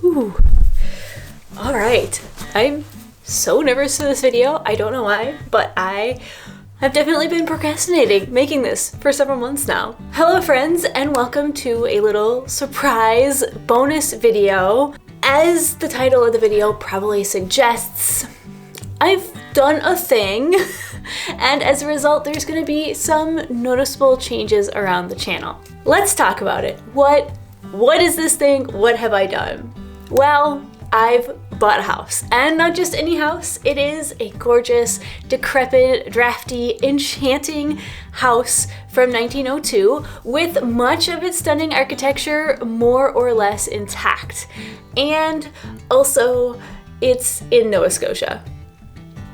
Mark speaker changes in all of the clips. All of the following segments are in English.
Speaker 1: Ooh. All right. I'm so nervous for this video. I don't know why, but I have definitely been procrastinating making this for several months now. Hello friends, and welcome to a little surprise bonus video. As the title of the video probably suggests, I've done a thing, and as a result, there's gonna be some noticeable changes around the channel. Let's talk about it. What is this thing? What have I done? Well, I've bought a house, and not just any house. It is a gorgeous, decrepit, drafty, enchanting house from 1902 with much of its stunning architecture more or less intact. And also, it's in Nova Scotia.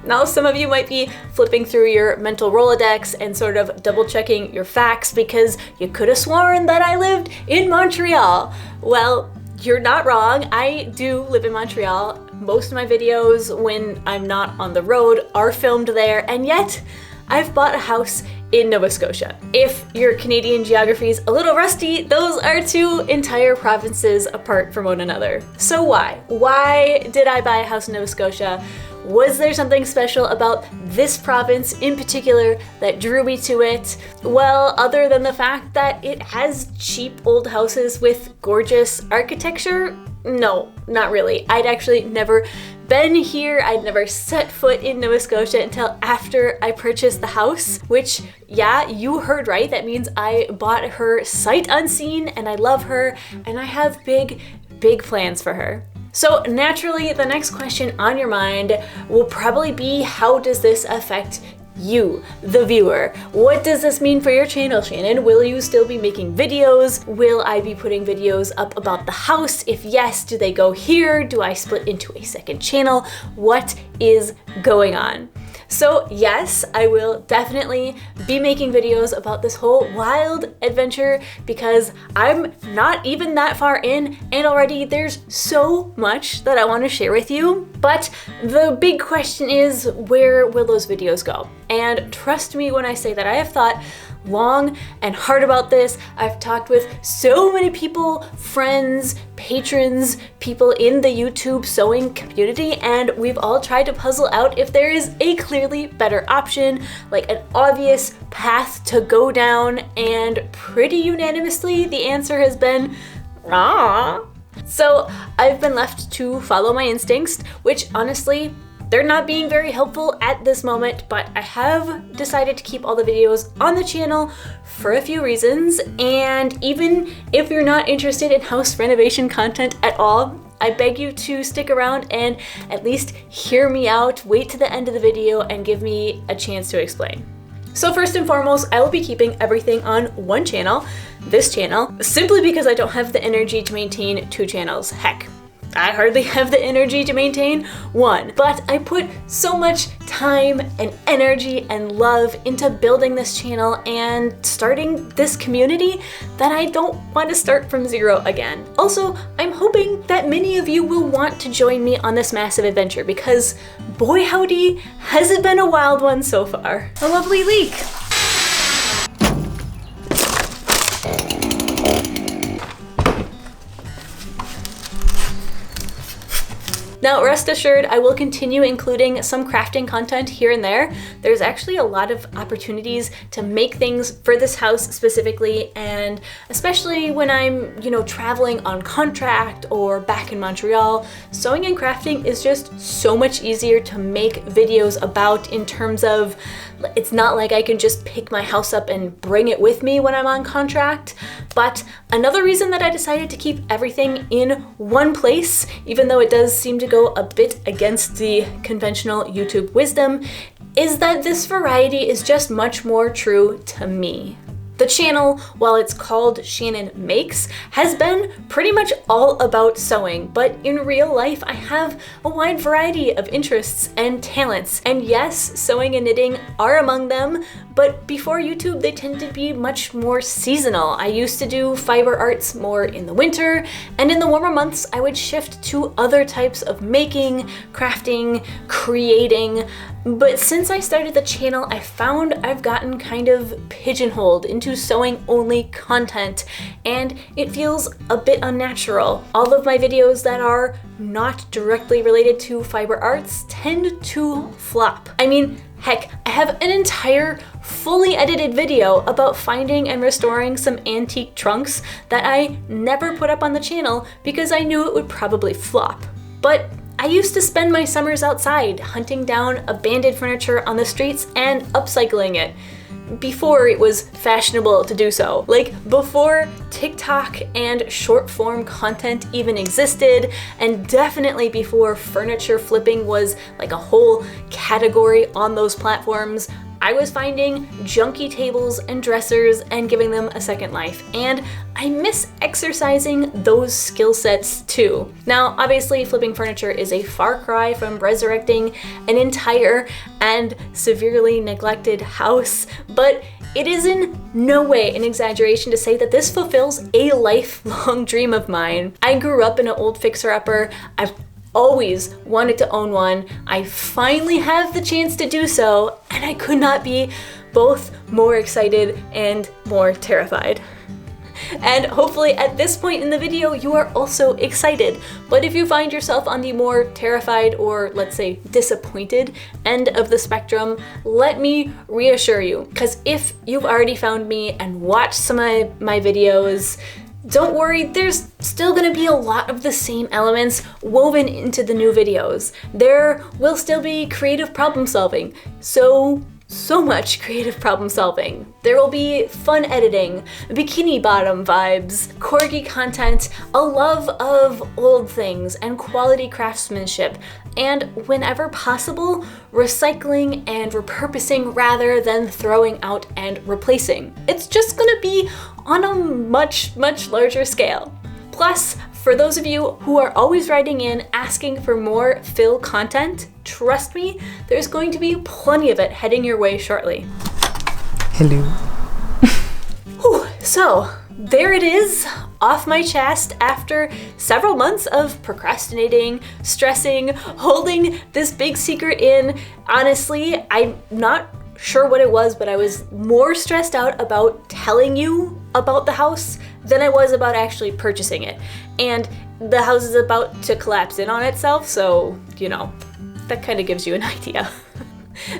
Speaker 1: Now, some of you might be flipping through your mental Rolodex and sort of double checking your facts because you could have sworn that I lived in Montreal. Well, you're not wrong. I do live in Montreal. Most of my videos when I'm not on the road are filmed there, and yet I've bought a house in Nova Scotia. If your Canadian geography is a little rusty, those are two entire provinces apart from one another. So why? Why did I buy a house in Nova Scotia? Was there something special about this province in particular that drew me to it? Well, other than the fact that it has cheap old houses with gorgeous architecture? No, not really. I'd actually never been here. I'd never set foot in Nova Scotia until after I purchased the house, which, yeah, you heard right. That means I bought her sight unseen, and I love her, and I have big plans for her. So naturally, the next question on your mind will probably be, how does this affect you, the viewer? What does this mean for your channel, Shannon? Will you still be making videos? Will I be putting videos up about the house? If yes, do they go here? Do I split into a second channel? What is going on? So yes, I will definitely be making videos about this whole wild adventure because I'm not even that far in, and already there's so much that I want to share with you. But the big question is, where will those videos go? And trust me when I say that I have thought long and hard about this. I've talked with so many people, friends, patrons, people in the YouTube sewing community, and we've all tried to puzzle out if there is a clearly better option, like an obvious path to go down, and pretty unanimously the answer has been So I've been left to follow my instincts, which honestly, they're not being very helpful at this moment, but I have decided to keep all the videos on the channel for a few reasons. And even if you're not interested in house renovation content at all, I beg you to stick around and at least hear me out, wait to the end of the video, and give me a chance to explain. So first and foremost, I will be keeping everything on one channel, this channel, simply because I don't have the energy to maintain two channels. Heck, I hardly have the energy to maintain one, but I put so much time and energy and love into building this channel and starting this community that I don't want to start from zero again. Also, I'm hoping that many of you will want to join me on this massive adventure because boy howdy, has it been a wild one so far. A lovely leak. Now, rest assured, I will continue including some crafting content here and there. There's actually a lot of opportunities to make things for this house specifically, and especially when I'm, traveling on contract or back in Montreal, sewing and crafting is just so much easier to make videos about in terms of, it's not like I can just pick my house up and bring it with me when I'm on contract. But another reason that I decided to keep everything in one place, even though it does seem to go a bit against the conventional YouTube wisdom, is that this variety is just much more true to me. The channel, while it's called Shannon Makes, has been pretty much all about sewing, but in real life I have a wide variety of interests and talents. And yes, sewing and knitting are among them, but before YouTube they tended to be much more seasonal. I used to do fiber arts more in the winter, and in the warmer months I would shift to other types of making, crafting, creating. But since I started the channel, I found I've gotten kind of pigeonholed into to sewing only content, and it feels a bit unnatural. All of my videos that are not directly related to fiber arts tend to flop. I mean, heck, I have an entire fully edited video about finding and restoring some antique trunks that I never put up on the channel because I knew it would probably flop. But I used to spend my summers outside hunting down abandoned furniture on the streets and upcycling it. Before it was fashionable to do so. Like before TikTok and short form content even existed, and definitely before furniture flipping was like a whole category on those platforms. I was finding junky tables and dressers and giving them a second life, and I miss exercising those skill sets too. Now, obviously, flipping furniture is a far cry from resurrecting an entire and severely neglected house, but it is in no way an exaggeration to say that this fulfills a lifelong dream of mine. I grew up in an old fixer-upper. I've always wanted to own one. I finally have the chance to do so, and I could not be both more excited and more terrified. And hopefully at this point in the video, you are also excited. But if you find yourself on the more terrified or, let's say, disappointed end of the spectrum, let me reassure you, because if you've already found me and watched some of my videos, don't worry, there's still gonna be a lot of the same elements woven into the new videos. There will still be creative problem solving. So much creative problem solving. There will be fun editing, bikini bottom vibes, corgi content, a love of old things, and quality craftsmanship, and whenever possible, recycling and repurposing rather than throwing out and replacing. It's just gonna be on a much larger scale. Plus, for those of you who are always writing in asking for more fill content, trust me, there's going to be plenty of it heading your way shortly.
Speaker 2: Hello.
Speaker 1: Whew, so, there it is, off my chest after several months of procrastinating, stressing, holding this big secret in. Honestly, I'm not sure what it was, but I was more stressed out about telling you about the house than I was about actually purchasing it. And the house is about to collapse in on itself, so, you know, that kind of gives you an idea.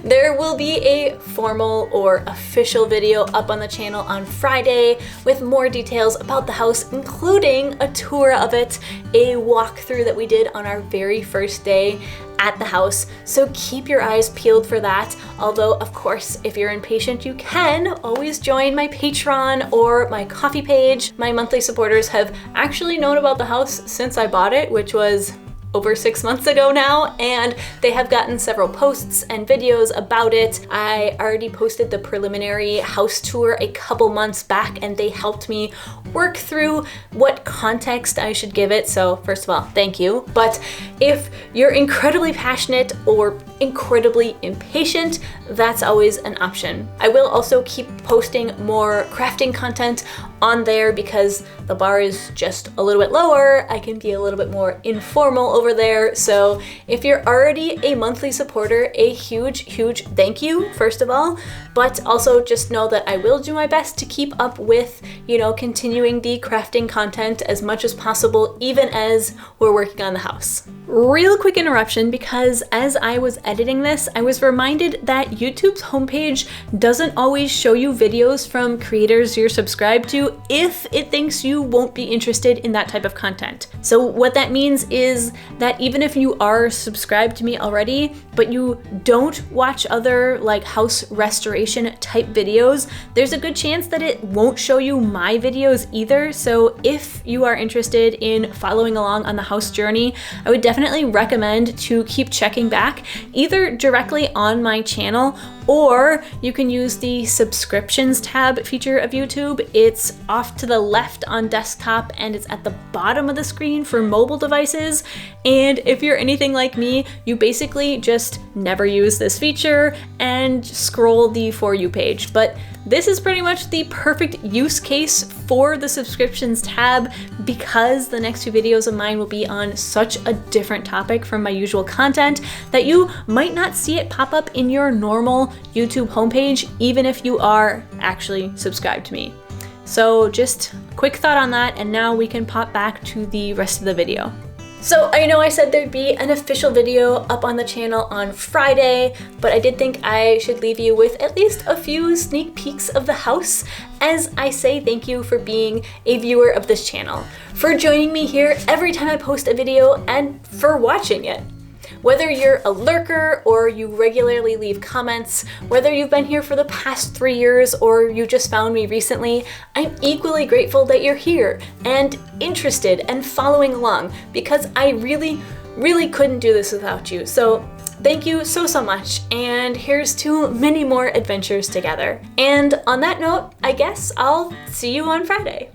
Speaker 1: There will be a formal or official video up on the channel on Friday with more details about the house, including a tour of it, a walkthrough that we did on our very first day at the house, so keep your eyes peeled for that. Although, of course, if you're impatient, you can always join my Patreon or my Ko-fi page. My monthly supporters have actually known about the house since I bought it, which was over 6 months ago now, and they have gotten several posts and videos about it. I already posted the preliminary house tour a couple months back, and they helped me work through what context I should give it. So first of all, thank you. But if you're incredibly passionate or incredibly impatient, that's always an option. I will also keep posting more crafting content on there because the bar is just a little bit lower. I can be a little bit more informal over there. So if you're already a monthly supporter, a huge thank you, first of all, but also just know that I will do my best to keep up with, you know, continuing the crafting content as much as possible, even as we're working on the house. Real quick interruption, because as I was editing this, I was reminded that YouTube's homepage doesn't always show you videos from creators you're subscribed to if it thinks you won't be interested in that type of content. So what that means is that even if you are subscribed to me already, but you don't watch other like house restoration type videos, there's a good chance that it won't show you my videos either. So if you are interested in following along on the house journey, I would definitely recommend to keep checking back either directly on my channel, or you can use the subscriptions tab feature of YouTube. It's off to the left on desktop and it's at the bottom of the screen for mobile devices. And if you're anything like me, you basically just never use this feature and scroll the For You page. But this is pretty much the perfect use case for the subscriptions tab because the next two videos of mine will be on such a different topic from my usual content that you might not see it pop up in your normal YouTube homepage, even if you are actually subscribed to me. So just a quick thought on that, and now we can pop back to the rest of the video. So I know I said there'd be an official video up on the channel on Friday, but I did think I should leave you with at least a few sneak peeks of the house as I say thank you for being a viewer of this channel, for joining me here every time I post a video, and for watching it. Whether you're a lurker or you regularly leave comments, whether you've been here for the past 3 years or you just found me recently, I'm equally grateful that you're here and interested and following along, because I really couldn't do this without you. So thank you so much, and here's to many more adventures together. And on that note, I guess I'll see you on Friday.